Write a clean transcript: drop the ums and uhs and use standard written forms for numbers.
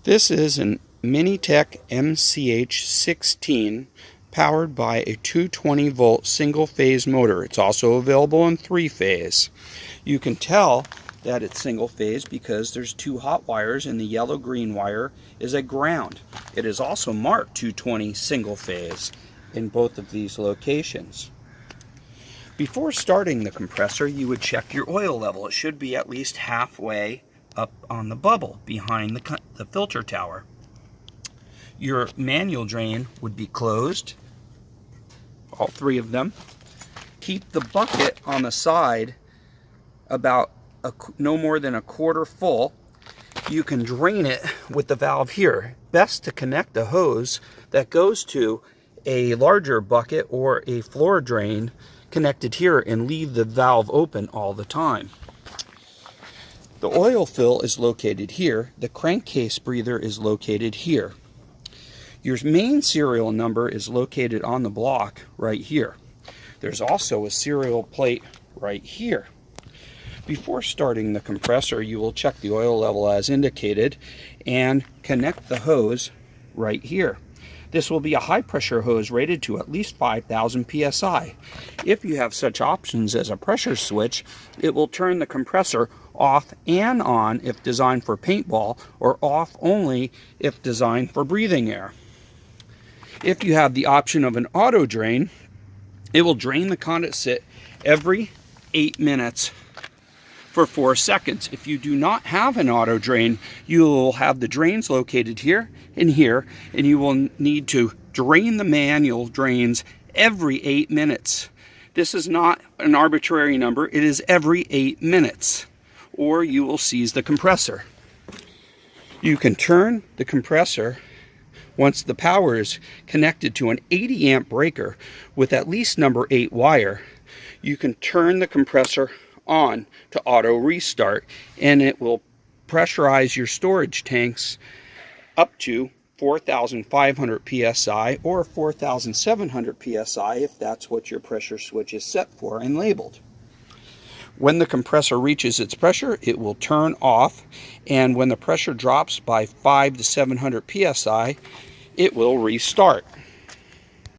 This is an Minitech MCH16 powered by a 220 volt single phase motor. It's also available in 3-phase. You can tell that it's single phase because there's 2 hot wires and the yellow green wire is a ground. It is also marked 220 single phase in both of these locations. Before starting the compressor, you would check your oil level. It should be at least halfway up on the bubble behind the filter tower. Your manual drain would be closed, all 3 of them. Keep the bucket on the side about no more than a quarter full. You can drain it with the valve here. Best to connect a hose that goes to a larger bucket or a floor drain connected here and leave the valve open all the time. The oil fill is located here. The crankcase breather is located here. Your main serial number is located on the block right here. There's also a serial plate right here. Before starting the compressor, you will check the oil level as indicated and connect the hose right here. This will be a high pressure hose rated to at least 5,000 psi. If you have such options as a pressure switch, it will turn the compressor off and on if designed for paintball, or off only if designed for breathing air. If you have the option of an auto drain, it will drain the condensate every 8 minutes for 4 seconds. If you do not have an auto drain, you will have the drains located here, and you will need to drain the manual drains every 8 minutes. This is not an arbitrary number, it is every 8 minutes, or you will seize the compressor. You can turn the compressor once the power is connected to an 80 amp breaker with at least number 8 wire. You can turn the compressor on to auto restart, and it will pressurize your storage tanks up to 4,500 psi or 4,700 psi if that's what your pressure switch is set for and labeled. When the compressor reaches its pressure, it will turn off, and when the pressure drops by 500 to 700 psi, it will restart.